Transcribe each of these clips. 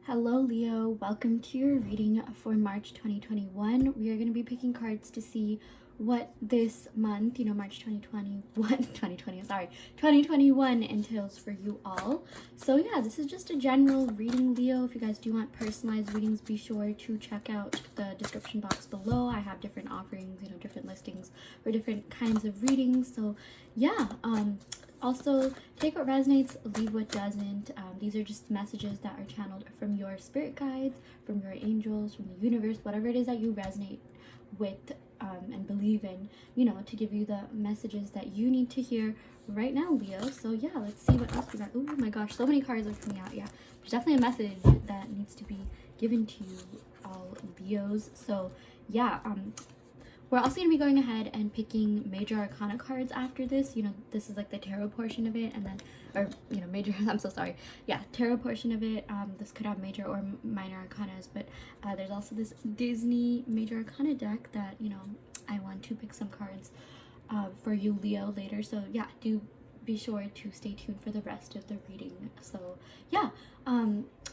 Hello Leo, welcome to your reading for March 2021. We are going to be picking cards to see what this month, March 2021 entails for you all. So yeah, this is just a general reading, Leo. If you guys do want personalized readings, be sure to check out the description box below. I have different offerings, different listings for different kinds of readings. So yeah, also, take what resonates, leave what doesn't. These are just messages that are channeled from your spirit guides, from your angels, from the universe, whatever it is that you resonate with and believe in, to give you the messages that you need to hear right now, Leo. So yeah, let's see what else we got. Oh my gosh, so many cards are coming out. Yeah, there's definitely a message that needs to be given to you all Leos. So yeah, we're also going to be going ahead and picking major arcana cards after this. This is like the tarot portion of it, and then, major, I'm so sorry. Yeah, tarot portion of it. This could have major or minor arcanas, but there's also this Disney major arcana deck that, I want to pick some cards for you, Leo, later. So yeah, do be sure to stay tuned for the rest of the reading. So yeah,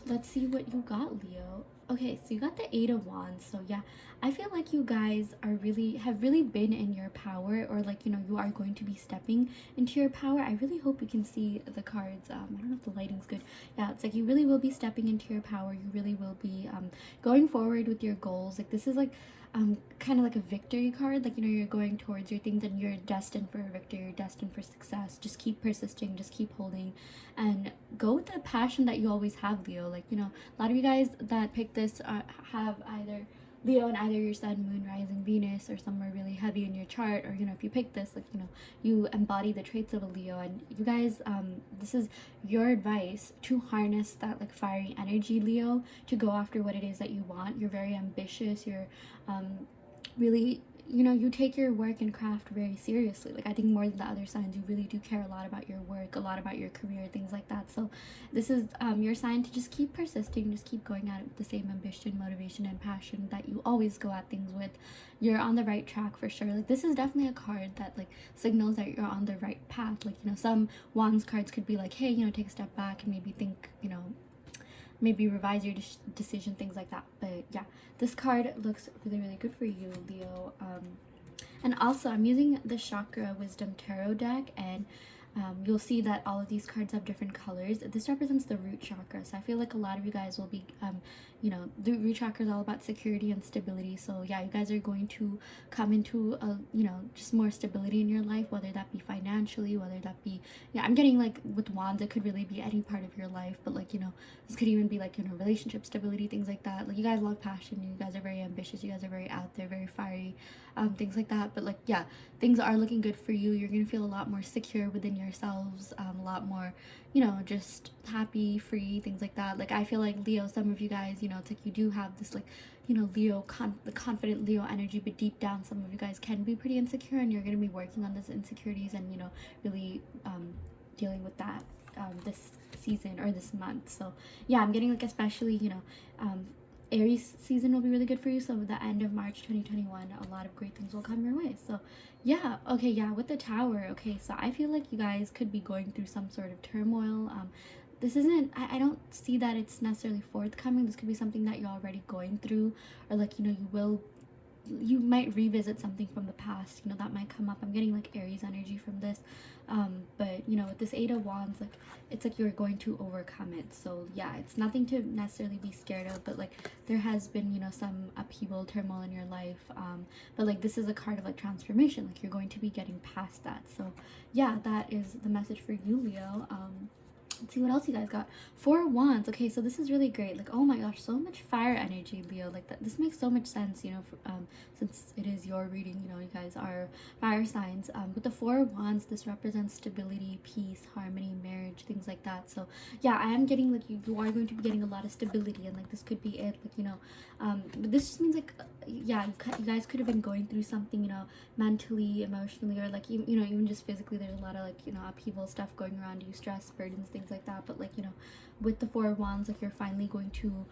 let's see what you got, Leo. Okay, so you got the Eight of Wands. So yeah, I feel like you guys have really been in your power, or you are going to be stepping into your power. I really hope you can see the cards. I don't know if the lighting's good. Yeah, it's like you really will be stepping into your power. You really will be going forward with your goals. Like this is like kind of like a victory card. Like, you're going towards your things and you're destined for a victory, you're destined for success. Just keep persisting, just keep holding, and go with the passion that you always have, Leo. Like, a lot of you guys that pick this have either Leo in either your sun, moon, rising, Venus, or somewhere really heavy in your chart, or if you pick this, like, you embody the traits of a Leo. And you guys, this is your advice to harness that like fiery energy, Leo, to go after what it is that you want. You're very ambitious. You're really, you take your work and craft very seriously. Like, I think more than the other signs, you really do care a lot about your work, a lot about your career, things like that. So this is your sign to just keep persisting, just keep going at it with the same ambition, motivation, and passion that you always go at things with. You're on the right track for sure. Like, this is definitely a card that like signals that you're on the right path. Like, some Wands cards could be like, hey, take a step back and maybe think, maybe revise your decision, things like that. But yeah, this card looks really, really good for you, Leo. And also, I'm using the Chakra Wisdom Tarot deck, and you'll see that all of these cards have different colors. This represents the root chakra, so I feel like a lot of you guys will be the root chakra is all about security and stability. So yeah, you guys are going to come into a just more stability in your life, whether that be financially, whether that be, yeah, I'm getting like with wands, it could really be any part of your life, but like, this could even be like, relationship stability, things like that. Like, you guys love passion, you guys are very ambitious, you guys are very out there, very fiery, things like that. But like, yeah, things are looking good for you. You're gonna feel a lot more secure within yourselves, a lot more, just happy, free, things like that. Like, I feel like, Leo, some of you guys, it's like you do have this like, Leo, the confident Leo energy, but deep down some of you guys can be pretty insecure, and you're going to be working on those insecurities and really dealing with that this season or this month. So yeah, I'm getting like, especially Aries season will be really good for you. So at the end of March 2021, a lot of great things will come your way. So yeah, okay, yeah, with the Tower, okay, so I feel like you guys could be going through some sort of turmoil. This isn't, I don't see that it's necessarily forthcoming. This could be something that you're already going through, or like, you might revisit something from the past, that might come up. I'm getting like Aries energy from this, but with this Eight of Wands, like, it's like you're going to overcome it. So yeah, it's nothing to necessarily be scared of, but like, there has been some upheaval, turmoil in your life, but like, this is a card of like transformation. Like, you're going to be getting past that. So yeah, that is the message for you, Leo. Let's see what else you guys got. Four of Wands. Okay, so this is really great. Like, oh my gosh, so much fire energy, Leo. Like, that, this makes so much sense, since it is your reading, you guys are fire signs. With the Four of Wands, this represents stability, peace, harmony, marriage, things like that. So yeah, I am getting like, you are going to be getting a lot of stability, and like, this could be it. Like, but this just means like, yeah, you guys could have been going through something, mentally, emotionally, or like, even just physically. There's a lot of like, upheaval stuff going around you, stress, burdens, things like that. But like, with the Four of Wands, like, you're finally going to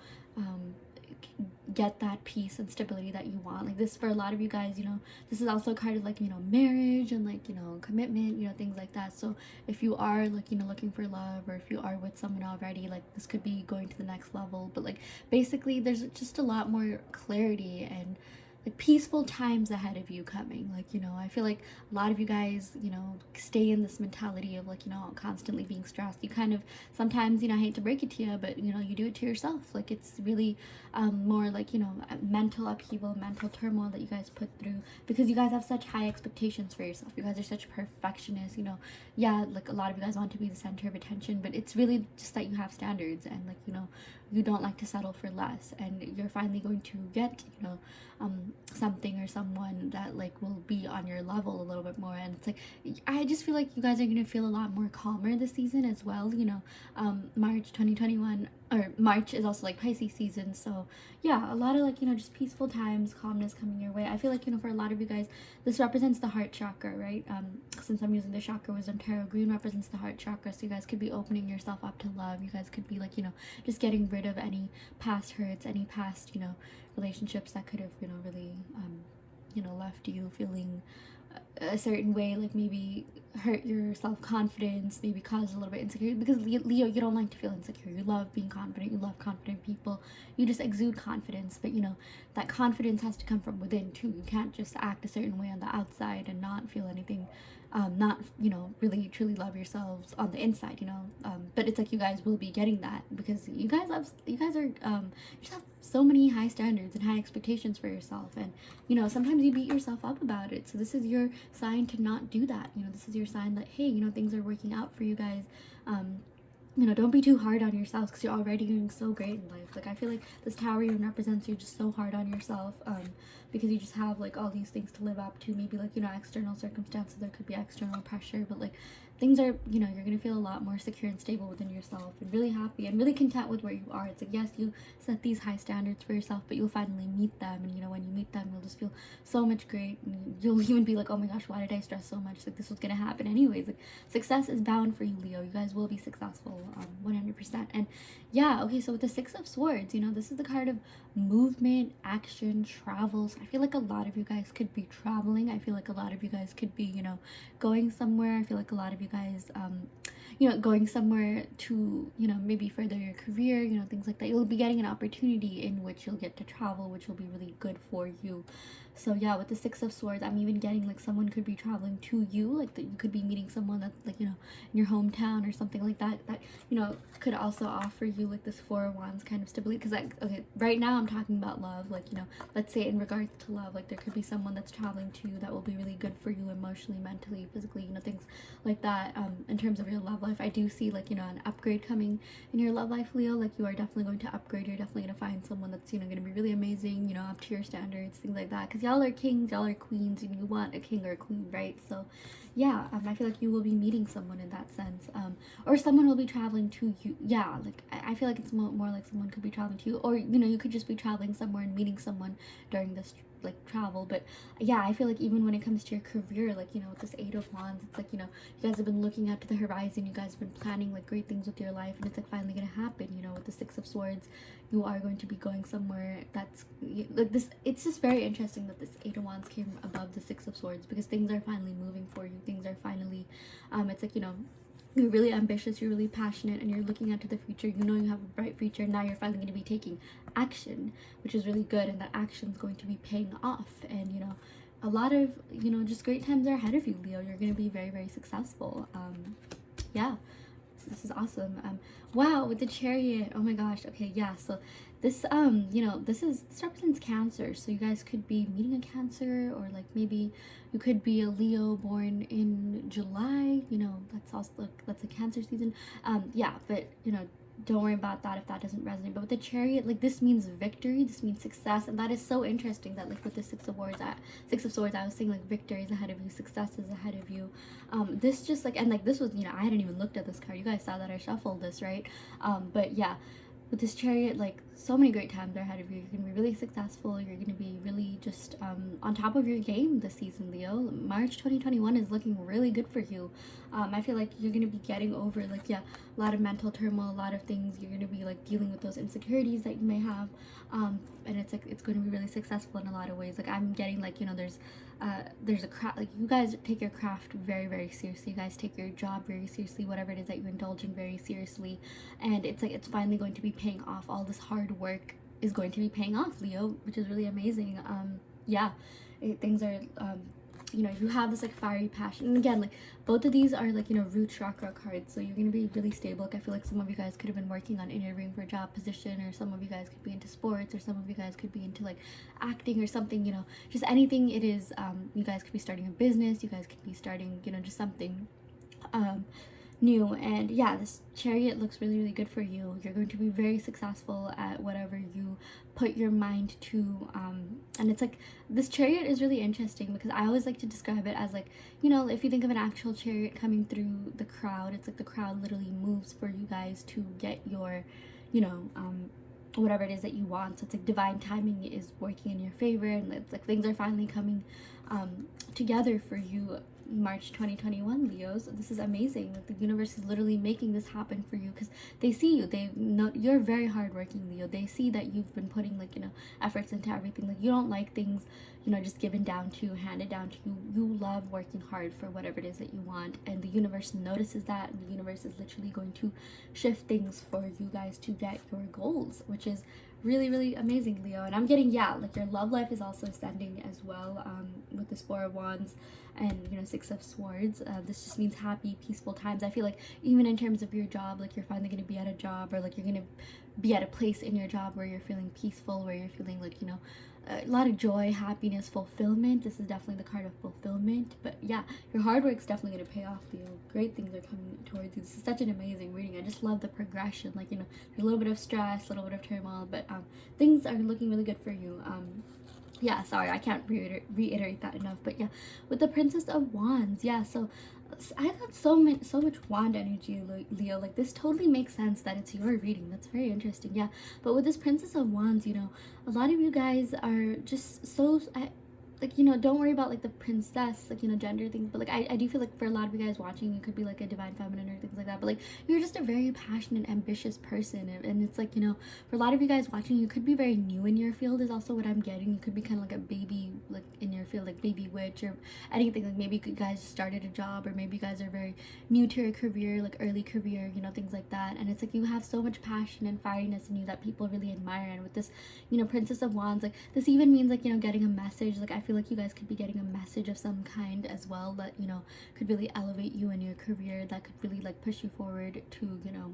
get that peace and stability that you want. Like this, for a lot of you guys, you know, this is also a card of like, you know, marriage and like, you know, commitment, you know, things like that. So if you are like, you know, looking for love, or if you are with someone already, like this could be going to the next level. But like basically there's just a lot more clarity and like peaceful times ahead of you coming. Like, you know, I feel like a lot of you guys, you know, stay in this mentality of like, you know, constantly being stressed. You kind of sometimes, you know, I hate to break it to you, but you know, you do it to yourself. Like it's really more like, you know, mental upheaval, mental turmoil that you guys put through because you guys have such high expectations for yourself. You guys are such perfectionists, you know. Yeah, like a lot of you guys want to be the center of attention, but it's really just that you have standards, and like, you know, you don't like to settle for less, and you're finally going to get, you know, something or someone that like will be on your level a little bit more. And it's like, I just feel like you guys are going to feel a lot more calmer this season as well. You know, March 2021, or March is also like Pisces season, so yeah, a lot of like, you know, just peaceful times, calmness coming your way. I feel like, you know, for a lot of you guys, this represents the heart chakra, right? Since I'm using the chakra wisdom tarot, green represents the heart chakra, so you guys could be opening yourself up to love. You guys could be like, you know, just getting rid of any past hurts, any past, you know, relationships that could have, you know, really you know, left you feeling a certain way, like maybe hurt your self-confidence, maybe cause a little bit insecure, because Leo, you don't like to feel insecure. You love being confident, you love confident people, you just exude confidence. But you know, that confidence has to come from within too. You can't just act a certain way on the outside and not feel anything, not, you know, really truly love yourselves on the inside, you know. But it's like you guys will be getting that because you guys are you just have so many high standards and high expectations for yourself, and you know, sometimes you beat yourself up about it. So this is your sign to not do that. You know, this is your sign that, hey, you know, things are working out for you guys. You know, don't be too hard on yourselves because you're already doing so great in life. Like I feel like this tower even represents you just so hard on yourself, because you just have like all these things to live up to. Maybe like, you know, external circumstances, there could be external pressure, but like things are, you know, you're gonna feel a lot more secure and stable within yourself, and really happy and really content with where you are. It's like, yes, you set these high standards for yourself, but you'll finally meet them, and you know, when you meet them, you'll just feel so much great, and you'll even be like, oh my gosh, why did I stress so much? Like this was gonna happen anyways. Like success is bound for you, Leo. You guys will be successful, 100%. And yeah, okay, so with the Six of Swords, you know, this is the card of movement, action, travels. I feel like a lot of you guys could be traveling. I feel like a lot of you guys could be, you know, going somewhere. I feel like a lot of you guys, you know, going somewhere to, you know, maybe further your career, you know, things like that. You'll be getting an opportunity in which you'll get to travel, which will be really good for you. So yeah, with the Six of Swords, I'm even getting like someone could be traveling to you, like that you could be meeting someone that's like, you know, in your hometown or something like that, that, you know, could also offer you like this Four of Wands kind of stability. Because like, okay, right now I'm talking about love, like, you know, let's say in regards to love, like there could be someone that's traveling to you that will be really good for you emotionally, mentally, physically, you know, things like that. In terms of your love life, I do see like, you know, an upgrade coming in your love life, Leo. Like you are definitely going to upgrade. You're definitely going to find someone that's, you know, going to be really amazing, you know, up to your standards, things like that. Because y'all are kings, y'all are queens, and you want a king or a queen, right? So yeah, I feel like you will be meeting someone in that sense, or someone will be traveling to you. Yeah, like I feel like it's more like someone could be traveling to you, or you know, you could just be traveling somewhere and meeting someone during this like travel. But yeah, I feel like even when it comes to your career, like, you know, with this Eight of Wands, it's like, you know, you guys have been looking out to the horizon, you guys have been planning like great things with your life, and it's like finally gonna happen. You know, with the Six of Swords, you are going to be going somewhere that's like this. It's just very interesting that this Eight of Wands came above the Six of Swords, because things are finally moving for you. Things are finally it's like, you know, you're really ambitious, you're really passionate, and you're looking out to the future. You know you have a bright future. Now you're finally going to be taking action, which is really good, and that action is going to be paying off. And you know, a lot of, you know, just great times are ahead of you, Leo. You're going to be very, very successful. Yeah, this is awesome. Wow, with the Chariot, oh my gosh. Okay, yeah, so this you know, this represents Cancer, so you guys could be meeting a Cancer, or like maybe you could be a Leo born in July. You know, that's also like, that's a Cancer season. Yeah, but you know, don't worry about that if that doesn't resonate. But with the Chariot, like this means victory, this means success, and that is so interesting that like with the Six of Swords, I was saying like victory is ahead of you, success is ahead of you. This just like, and like this was, you know, I hadn't even looked at this card. You guys saw that I shuffled this, right? But yeah, with this Chariot, like so many great times are ahead of you. You're going to be really successful. You're going to be really just on top of your game this season, Leo. March 2021 is looking really good for you. I feel like you're going to be getting over, like, yeah, a lot of mental turmoil, a lot of things. You're going to be, like, dealing with those insecurities that you may have. And it's, like, it's going to be really successful in a lot of ways. Like, I'm getting, like, you know, there's a craft, like, you guys take your craft very, very seriously. You guys take your job very seriously, whatever it is that you indulge in very seriously. And it's, like, it's finally going to be paying off. All this hard work is going to be paying off, Leo, which is really amazing. Things are, you know, you have this, like, fiery passion. And again, like, both of these are, like, you know, root chakra cards, so you're gonna be really stable. Like, I feel like some of you guys could have been working on interviewing for a job position, or some of you guys could be into sports, or some of you guys could be into, like, acting or something, you know, just anything it is. You guys could be starting a business, you guys could be starting, you know, just something new. And yeah, this Chariot looks really, really good for you. You're going to be very successful at whatever you put your mind to. And it's like, this Chariot is really interesting because I always like to describe it as, like, you know, if you think of an actual chariot coming through the crowd, it's like the crowd literally moves for you guys to get your, you know, whatever it is that you want. So it's like divine timing is working in your favor, and it's like things are finally coming together for you. March 2021, Leos, this is amazing. Like, the universe is literally making this happen for you because they see you. They know you're very hardworking, Leo. They see that you've been putting, like, you know, efforts into everything. Like, you don't like things, you know, just given down to you, handed down to you. You love working hard for whatever it is that you want, and the universe notices that, and the universe is literally going to shift things for you guys to get your goals, which is really, really amazing, Leo. And I'm getting, yeah, like, your love life is also ascending as well, with this Four of Wands and, you know, Six of Swords. This just means happy, peaceful times. I feel like even in terms of your job, like, you're finally going to be at a job, or like you're going to be at a place in your job where you're feeling peaceful, where you're feeling, like, you know, a lot of joy, happiness, fulfillment. This is definitely the card of fulfillment. But yeah, your hard work's definitely going to pay off, Leo. Great things are coming towards you. This is such an amazing reading. I just love the progression. Like, you know, there's a little bit of stress, a little bit of turmoil, but things are looking really good for you. Yeah, sorry, I can't reiterate that enough. But yeah, with the Princess of Wands, yeah, so I got so much wand energy, Leo. Like, this totally makes sense that it's your reading. That's very interesting. Yeah, but with this Princess of Wands, you know, a lot of you guys are just so, like, you know, don't worry about, like, the princess, like, you know, gender things, but like, I do feel like for a lot of you guys watching, you could be like a divine feminine or things like that, but like, you're just a very passionate, ambitious person, and it's like, you know, for a lot of you guys watching, you could be very new in your field is also what I'm getting. You could be kind of like a baby, like, in your field, like baby witch or anything. Like, maybe you guys started a job, or maybe you guys are very new to your career, like early career, you know, things like that. And it's like, you have so much passion and fieriness in you that people really admire. And with this, you know, Princess of Wands, like, this even means, like, you know, getting a message. Like, I feel like you guys could be getting a message of some kind as well that, you know, could really elevate you in your career, that could really, like, push you forward to, you know,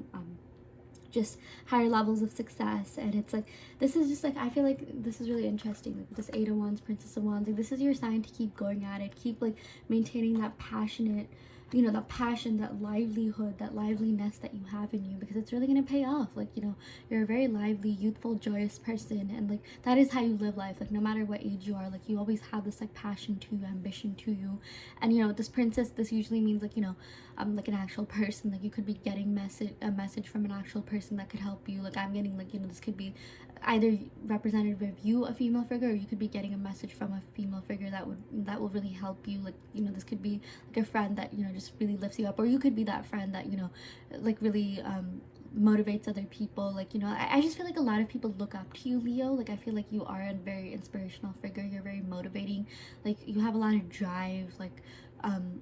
just higher levels of success. And it's like, this is just like, I feel like this is really interesting. Like, this Eight of Wands, Princess of Wands, like, this is your sign to keep going at it, keep, like, maintaining that passionate, you know, that passion, that livelihood, that liveliness that you have in you, because it's really going to pay off. Like, you know, you're a very lively, youthful, joyous person, and like, that is how you live life. Like, no matter what age you are, like, you always have this, like, passion to you, ambition to you. And, you know, this princess, this usually means, like, you know, like an actual person. Like, you could be getting a message from an actual person that could help you. Like, I'm getting, like, you know, this could be either representative of you, a female figure, or you could be getting a message from a female figure that will really help you. Like, you know, this could be like a friend that, you know, just really lifts you up, or you could be that friend that, you know, like, really motivates other people. Like, you know, I just feel like a lot of people look up to you, Leo. Like, I feel like you are a very inspirational figure. You're very motivating. Like, you have a lot of drive, like,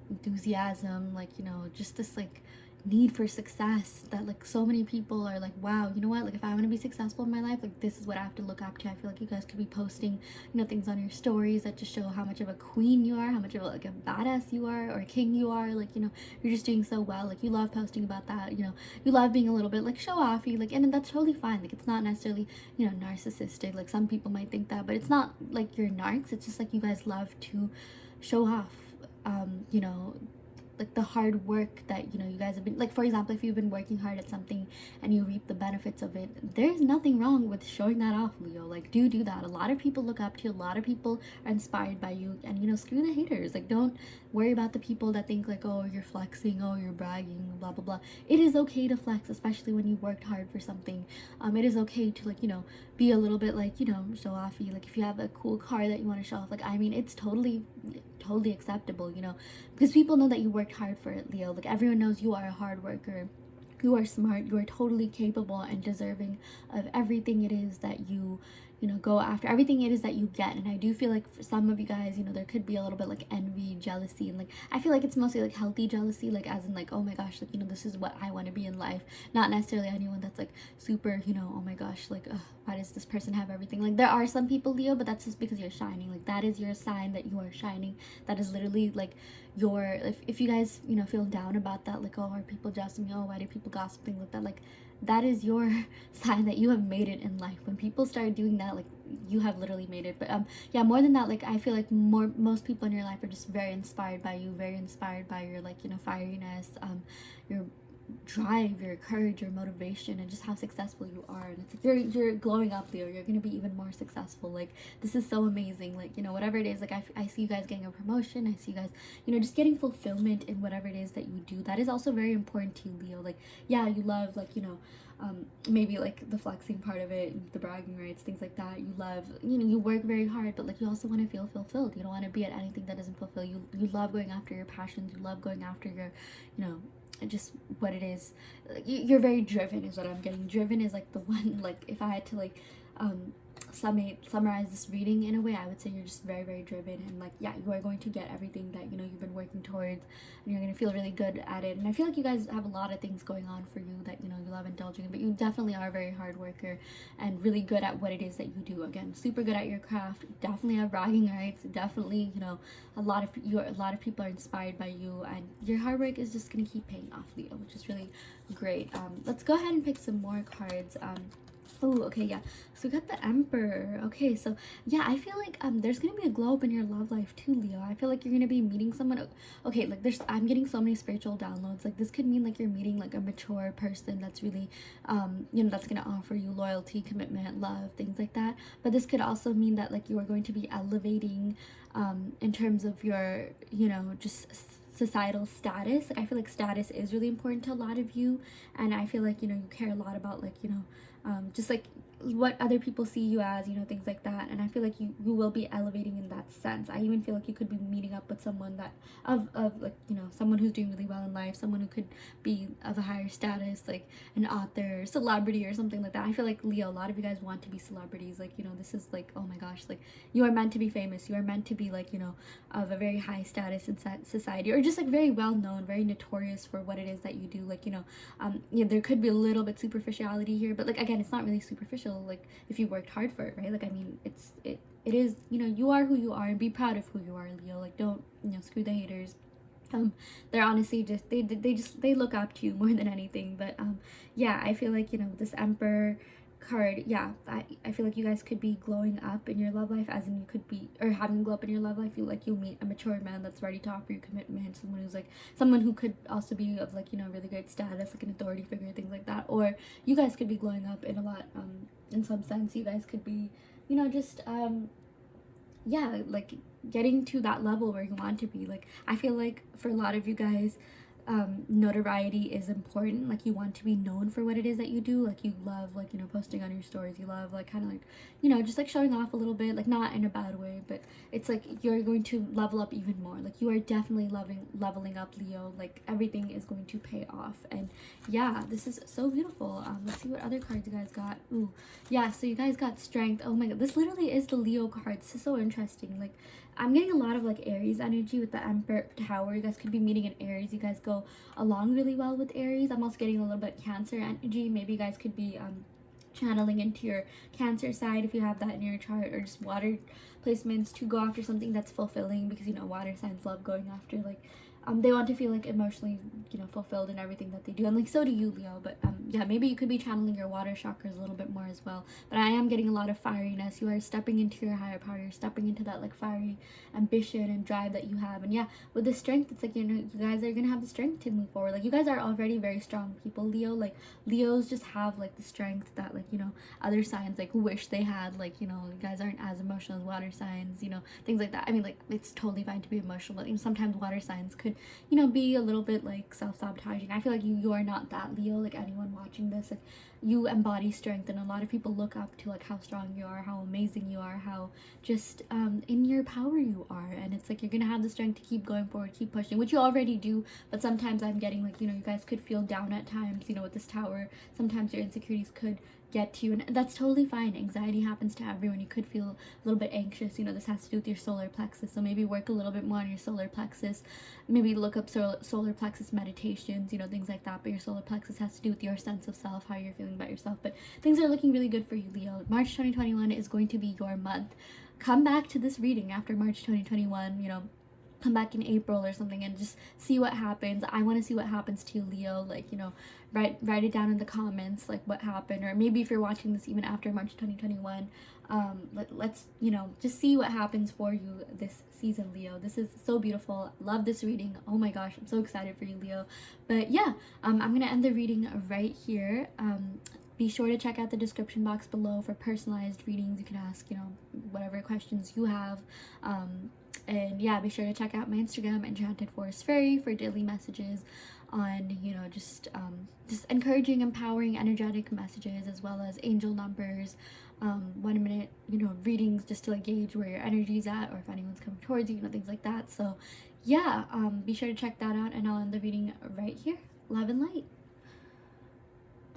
enthusiasm, like, you know, just this, like, need for success that, like, so many people are like, wow, you know what, like, if I want to be successful in my life, like, this is what I have to look up to. I feel like you guys could be posting, you know, things on your stories that just show how much of a queen you are, how much of like a badass you are, or a king you are. Like, you know, you're just doing so well. Like, you love posting about that, you know, you love being a little bit, like, show offy, like, and that's totally fine. Like, it's not necessarily, you know, narcissistic, like some people might think that, but it's not like you're narcs. It's just like, you guys love to show off, you know, like the hard work that, you know, you guys have been, like, for example, if you've been working hard at something and you reap the benefits of it, there's nothing wrong with showing that off, Leo. Like, do that. A lot of people look up to you, a lot of people are inspired by you, and, you know, screw the haters. Like, don't worry about the people that think like, oh, you're flexing, oh, you're bragging, blah blah blah. It is okay to flex, especially when you worked hard for something. It is okay to, like, you know, be a little bit, like, you know, show offy. Like, if you have a cool car that you want to show off, like, I mean, it's totally acceptable, you know, because people know that you worked hard for it, Leo. Like, everyone knows you are a hard worker, you are smart, you are totally capable and deserving of everything it is that you know, go after, everything it is that you get. And I do feel like for some of you guys, you know, there could be a little bit like envy, jealousy, and like I feel like it's mostly like healthy jealousy, like as in like, oh my gosh, like, you know, this is what I want to be in life. Not necessarily anyone that's like super, you know, oh my gosh, like, why does this person have everything? Like, there are some people, Leo, but that's just because you're shining. Like, that is your sign that you are shining. That is literally like your, if you guys, you know, feel down about that, like, oh, are people jealous of me, oh, why do people gossip, things like that, like, that is your sign that you have made it in life. When people start doing that, like, you have literally made it. But yeah, more than that, like, I feel like most people in your life are just very inspired by you, very inspired by your, like, you know, fieriness, your drive, your courage, your motivation, and just how successful you are. And it's like you're glowing up, Leo. You're gonna be even more successful. Like, this is so amazing. Like, you know, whatever it is, like, I see you guys getting a promotion. I see you guys, you know, just getting fulfillment in whatever it is that you do. That is also very important to you, Leo. Like, yeah, you love, like, you know, maybe like the flexing part of it, the bragging rights, things like that. You love, you know, you work very hard, but like, you also want to feel fulfilled. You don't want to be at anything that doesn't fulfill you. You love going after your passions. You love going after your, you know, just what it is. You're very driven is what I'm getting. Driven is like the one, like, if I had to like summarize this reading in a way, I would say you're just very, very driven, and like, yeah, you are going to get everything that, you know, you've been working towards, and you're going to feel really good at it. And I feel like you guys have a lot of things going on for you that, you know, you love indulging in, but you definitely are a very hard worker and really good at what it is that you do. Again, super good at your craft, definitely have bragging rights, definitely, you know, a lot of people are inspired by you, and your hard work is just going to keep paying off, Leo, which is really great. Let's go ahead and pick some more cards. Oh, okay, yeah. So we got the Emperor. Okay, so yeah, I feel like there's gonna be a glow up in your love life too, Leo. I feel like you're gonna be meeting someone. Okay, like I'm getting so many spiritual downloads. Like, this could mean like you're meeting like a mature person that's really you know, that's gonna offer you loyalty, commitment, love, things like that. But this could also mean that like you are going to be elevating in terms of your, you know, just societal status. Like, I feel like status is really important to a lot of you, and I feel like, you know, you care a lot about, like, you know, just like what other people see you as, you know, things like that. And I feel like you will be elevating in that sense. I even feel like you could be meeting up with someone that of like, you know, someone who's doing really well in life, someone who could be of a higher status, like an author, celebrity, or something like that. I feel like, Leo, a lot of you guys want to be celebrities. Like, you know, this is like, oh my gosh, like, you are meant to be famous. You are meant to be, like, you know, of a very high status in society, or just like very well known, very notorious for what it is that you do. Like, you know, yeah, there could be a little bit superficiality here, but like, again, it's not really superficial, like, if you worked hard for it, right? Like, I mean, it is, you know, you are who you are, and be proud of who you are, Leo. Like, don't, you know, screw the haters. They're honestly just they look up to you more than anything. But yeah, I feel like, you know, this Emperor card, yeah, I feel like you guys could be glowing up in your love life, as in you could be, or having glow up in your love life. You'll meet a mature man that's ready to offer you commitment, someone who's like, someone who could also be of, like, you know, really great status, like an authority figure, things like that. Or you guys could be glowing up in a lot, in some sense. You guys could be, you know, just yeah, like getting to that level where you want to be. Like, I feel like for a lot of you guys, notoriety is important. Like, you want to be known for what it is that you do. Like, you love, like, you know, posting on your stories. You love, like, kind of like, you know, just like showing off a little bit, like, not in a bad way, but it's like you're going to level up even more. Like, you are definitely leveling up, Leo. Like, everything is going to pay off. And yeah, this is so beautiful. Let's see what other cards you guys got. Ooh, yeah, so you guys got Strength. Oh my god, this literally is the Leo card. This is so interesting. Like, I'm getting a lot of like Aries energy with the Emperor Tower. You guys could be meeting an Aries. You guys go along really well with Aries. I'm also getting a little bit Cancer energy. Maybe you guys could be channeling into your Cancer side if you have that in your chart, or just water placements to go after something that's fulfilling, because, you know, water signs love going after like they want to feel like emotionally, fulfilled in everything that they do, and like so do you, Leo. But yeah, maybe you could be channeling your water chakras a little bit more as well. But I am getting a lot of fieriness. You are stepping into your higher power. You're stepping into that like fiery ambition and drive that you have. And yeah, with the strength, it's like, you guys are gonna have the strength to move forward. Like, you guys are already very strong people, Leo. Like, Leos just have like the strength that, like, other signs like wish they had. Like, you guys aren't as emotional as water signs, things like that. I mean, like, it's totally fine to be emotional, but sometimes water signs could, be a little bit like self-sabotaging. I feel like you are not that, Leo. Like, anyone watching this, like, you embody strength, and a lot of people look up to like how strong you are, how amazing you are, how just in your power you are. And it's like, you're gonna have the strength to keep going forward, keep pushing, which you already do. But sometimes I'm getting like, you guys could feel down at times, with this Tower. Sometimes your insecurities could get to you, and that's totally fine. Anxiety happens to everyone. You could feel a little bit anxious. This has to do with your solar plexus, so maybe work a little bit more on your solar plexus. Maybe look up solar plexus meditations, things like that. But your solar plexus has to do with your sense of self, how you're feeling about yourself. But things are looking really good for you, Leo. March 2021 is going to be your month. Come back to this reading after March 2021, come back in April or something and just see what happens. I want to see what happens to you, Leo. Like, write it down in the comments, like, what happened. Or maybe if you're watching this even after March 2021, let's just see what happens for you this season, Leo. This is so beautiful. Love this reading. Oh my gosh, I'm so excited for you, Leo. But yeah, I'm gonna end the reading right here. Be sure to check out the description box below for personalized readings. You can ask, whatever questions you have. And yeah, be sure to check out my Instagram, Enchanted Forest Fairy, for daily messages on, just encouraging, empowering, energetic messages, as well as angel numbers, 1 minute, readings, just to like gauge where your energy's at, or if anyone's coming towards you, things like that. So yeah, be sure to check that out, and I'll end the reading right here. Love and light.